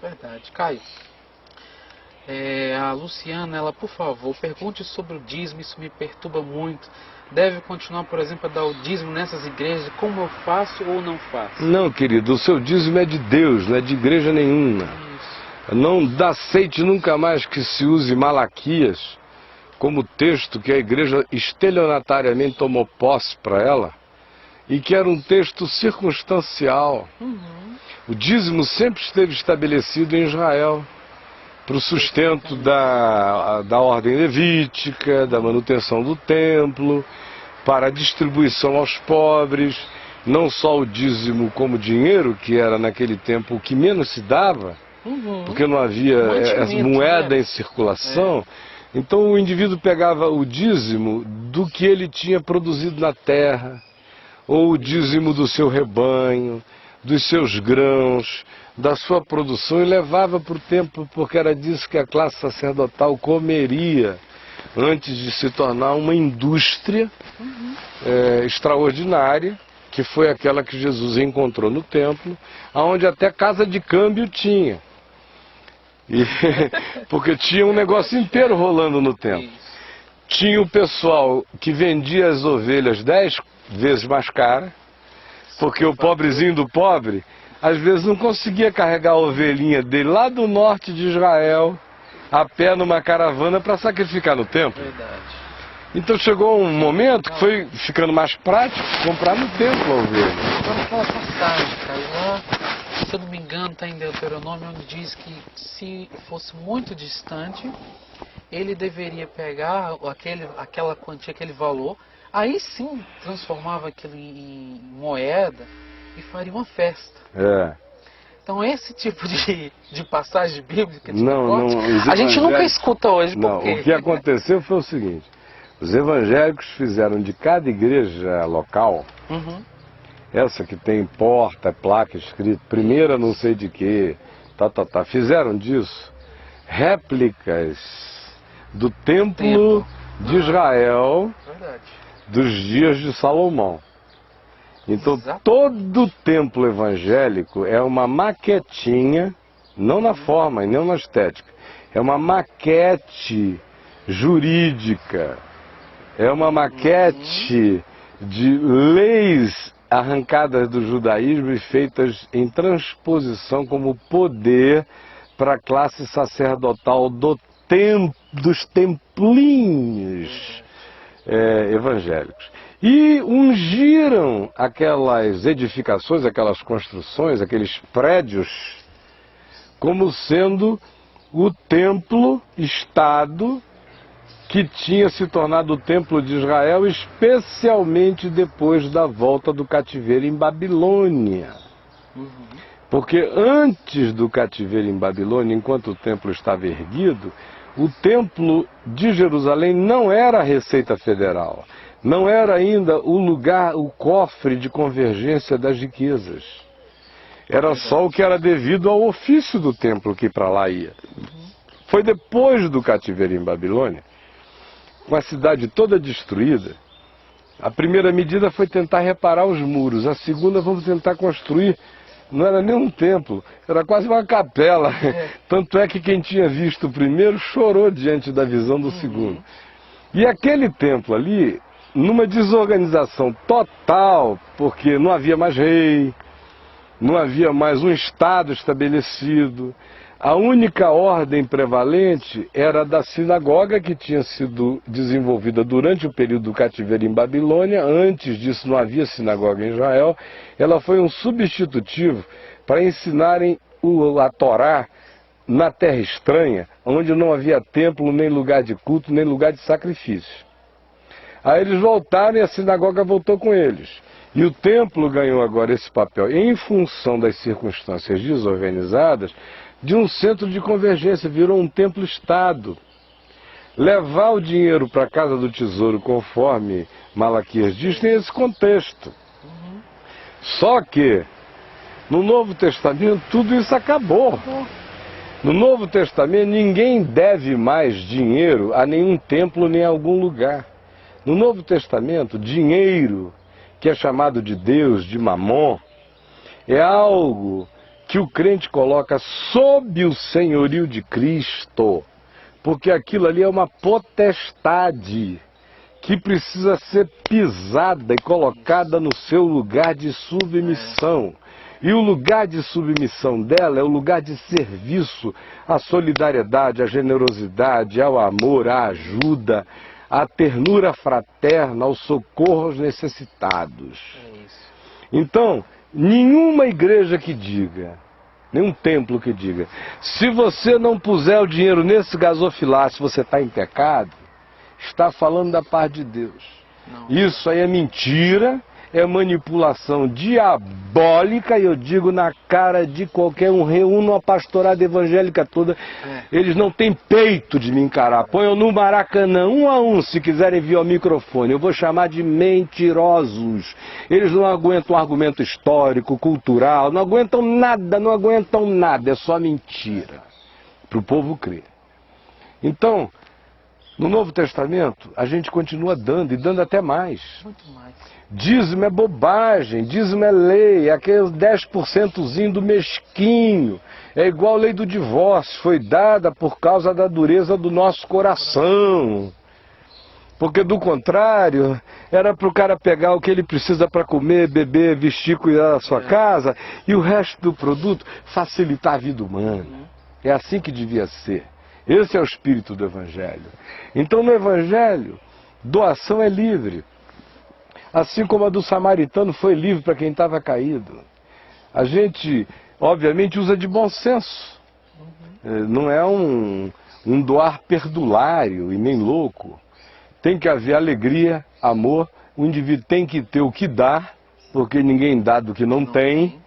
Verdade. Caio, a Luciana, ela, por favor, pergunte sobre o dízimo, isso me perturba muito. Deve continuar, por exemplo, a dar o dízimo nessas igrejas, como eu faço ou não faço? Não, querido, o seu dízimo é de Deus, não é de igreja nenhuma. Isso. Não aceite nunca mais que se use Malaquias como texto que a igreja estelionatariamente tomou posse para ela, e que era um texto circunstancial. O dízimo sempre esteve estabelecido em Israel, para o sustento da ordem levítica, da manutenção do templo, para a distribuição aos pobres, não só o dízimo como dinheiro, que era naquele tempo o que menos se dava, porque não havia moeda em circulação. Então o indivíduo pegava o dízimo do que ele tinha produzido na terra, ou o dízimo do seu rebanho, dos seus grãos, da sua produção, e levava para o templo, porque era disso que a classe sacerdotal comeria, antes de se tornar uma indústria extraordinária, que foi aquela que Jesus encontrou no templo, onde até casa de câmbio tinha. Porque tinha um negócio inteiro rolando no templo. Tinha o pessoal que vendia as ovelhas 10 vezes mais caras, porque o pobrezinho do pobre, às vezes não conseguia carregar a ovelhinha dele lá do norte de Israel, a pé numa caravana para sacrificar no templo. Então chegou um momento que foi ficando mais prático comprar no templo a ovelha. Agora aquela passagem, Caio, lá, se eu não me engano, está em Deuteronômio, onde diz que se fosse muito distante, ele deveria pegar aquela quantia, aquele valor, aí sim transformava aquilo em moeda e faria uma festa. Então esse tipo de passagem bíblica, a gente nunca escuta hoje. Não, o que aconteceu foi o seguinte: os evangélicos fizeram de cada igreja local, essa que tem porta, placa escrito, primeira não sei de que, fizeram disso réplicas do templo de Israel, dos dias de Salomão. Então todo o templo evangélico é uma maquetinha, não na forma e não na estética, é uma maquete jurídica, é uma maquete de leis arrancadas do judaísmo e feitas em transposição como poder para a classe sacerdotal dos templinhos evangélicos. E ungiram aquelas edificações, aquelas construções, aqueles prédios, como sendo o templo-estado que tinha se tornado o templo de Israel, especialmente depois da volta do cativeiro em Babilônia. Porque antes do cativeiro em Babilônia, enquanto o templo estava erguido, o templo de Jerusalém não era a Receita Federal, não era ainda o lugar, o cofre de convergência das riquezas. Era só o que era devido ao ofício do templo que para lá ia. Foi depois do cativeiro em Babilônia, com a cidade toda destruída, a primeira medida foi tentar reparar os muros, a segunda, vamos tentar construir. Não era nem um templo, era quase uma capela. Tanto é que quem tinha visto o primeiro chorou diante da visão do segundo. E aquele templo ali, numa desorganização total, porque não havia mais rei, não havia mais um estado estabelecido, a única ordem prevalente era a da sinagoga, que tinha sido desenvolvida durante o período do cativeiro em Babilônia. Antes disso não havia sinagoga em Israel. Ela foi um substitutivo para ensinarem a Torá na terra estranha, onde não havia templo, nem lugar de culto, nem lugar de sacrifício. Aí eles voltaram e a sinagoga voltou com eles. E o templo ganhou agora esse papel, em função das circunstâncias desorganizadas, de um centro de convergência, virou um templo-estado. Levar o dinheiro para a casa do tesouro, conforme Malaquias diz, tem esse contexto. Só que, no Novo Testamento, tudo isso acabou. No Novo Testamento, ninguém deve mais dinheiro a nenhum templo nem a algum lugar. No Novo Testamento, dinheiro, que é chamado de Deus, de Mamon, é algo que o crente coloca sob o senhorio de Cristo, porque aquilo ali é uma potestade que precisa ser pisada e colocada no seu lugar de submissão. E o lugar de submissão dela é o lugar de serviço à solidariedade, à generosidade, ao amor, à ajuda, à ternura fraterna, ao socorro aos necessitados. Então, nenhuma igreja que diga, nenhum templo que diga, se você não puser o dinheiro nesse gasofilácio, você está em pecado, está falando da paz de Deus. Não. Isso aí é mentira, é manipulação diabólica, e eu digo na cara de qualquer um. Reúno a pastorada evangélica toda, eles não têm peito de me encarar. Ponham no Maracanã, 1 a 1, se quiserem vir ao microfone. Eu vou chamar de mentirosos. Eles não aguentam argumento histórico, cultural, não aguentam nada, é só mentira, para o povo crer. Então, no Novo Testamento, a gente continua dando, e dando até mais. Muito mais. Dízimo é bobagem, dízimo é lei, é aquele 10%zinho do mesquinho. É igual a lei do divórcio, foi dada por causa da dureza do nosso coração. Porque do contrário, era para o cara pegar o que ele precisa para comer, beber, vestir, cuidar da sua casa, e o resto do produto facilitar a vida humana. É assim que devia ser. Esse é o espírito do Evangelho. Então no Evangelho, doação é livre. Assim como a do samaritano foi livre para quem estava caído. A gente, obviamente, usa de bom senso. Não é um doar perdulário e nem louco. Tem que haver alegria, amor. O indivíduo tem que ter o que dar, porque ninguém dá do que não tem.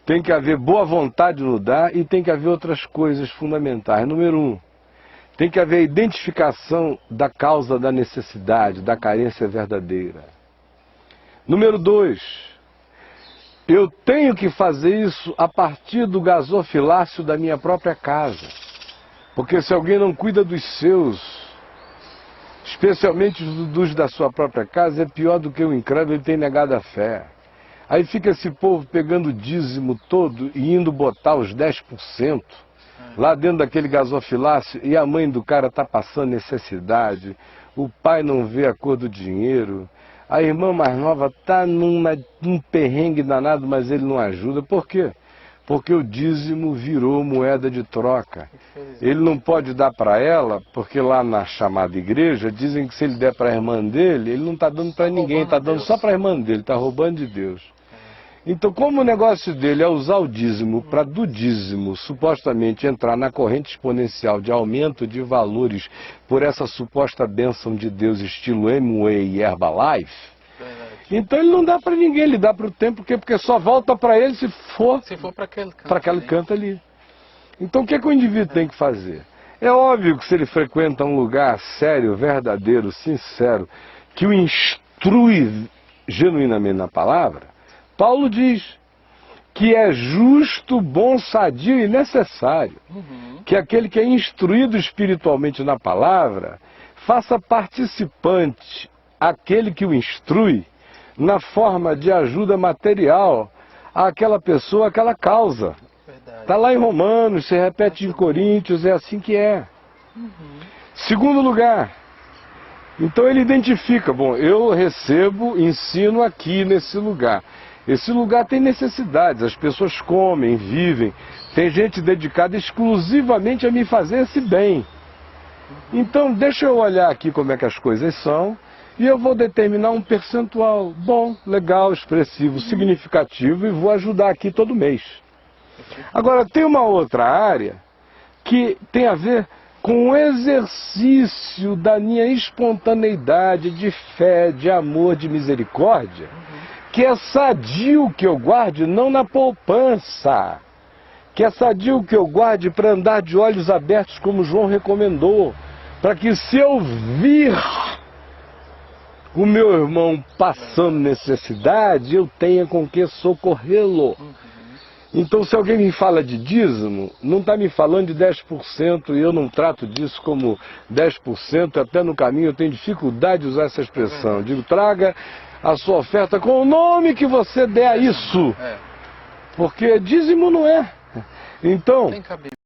Tem que haver boa vontade no dar, e tem que haver outras coisas fundamentais. Número 1, tem que haver identificação da causa da necessidade, da carência verdadeira. Número 2, eu tenho que fazer isso a partir do gasofilácio da minha própria casa. Porque se alguém não cuida dos seus, especialmente dos da sua própria casa, é pior do que o incrédulo, ele tem negado a fé. Aí fica esse povo pegando o dízimo todo e indo botar os 10% lá dentro daquele gasofilácio, e a mãe do cara está passando necessidade, o pai não vê a cor do dinheiro, a irmã mais nova está num perrengue danado, mas ele não ajuda. Por quê? Porque o dízimo virou moeda de troca. Ele não pode dar para ela, porque lá na chamada igreja dizem que se ele der para a irmã dele, ele não está dando para ninguém, está dando só para a irmã dele, está roubando de Deus. Então, como o negócio dele é usar o dízimo para do dízimo supostamente entrar na corrente exponencial de aumento de valores por essa suposta bênção de Deus estilo Amway e Herbalife, então ele não dá para ninguém, ele dá para o templo, porque só volta para ele se for para aquele canto ali. Então o que o indivíduo tem que fazer? É óbvio que se ele frequenta um lugar sério, verdadeiro, sincero, que o instrui genuinamente na palavra, Paulo diz que é justo, bom, sadio e necessário que aquele que é instruído espiritualmente na palavra faça participante aquele que o instrui na forma de ajuda material àquela pessoa, àquela causa. Está lá em Romanos, se repete em Coríntios, é assim que é. Segundo lugar, então ele identifica, bom, eu recebo, ensino aqui nesse lugar. Esse lugar tem necessidades, as pessoas comem, vivem, tem gente dedicada exclusivamente a me fazer esse bem. Então deixa eu olhar aqui como é que as coisas são, e eu vou determinar um percentual bom, legal, expressivo, significativo, e vou ajudar aqui todo mês. Agora tem uma outra área que tem a ver com o exercício da minha espontaneidade de fé, de amor, de misericórdia, que é sadio que eu guarde não na poupança, que é sadio que eu guarde para andar de olhos abertos, como João recomendou, para que se eu vir o meu irmão passando necessidade, eu tenha com que socorrê-lo. Então, se alguém me fala de dízimo, não está me falando de 10%, e eu não trato disso como 10%, até no caminho eu tenho dificuldade de usar essa expressão. Eu digo, traga a sua oferta com o nome que você der a isso. Porque dízimo não é. Então, Tem cabimento.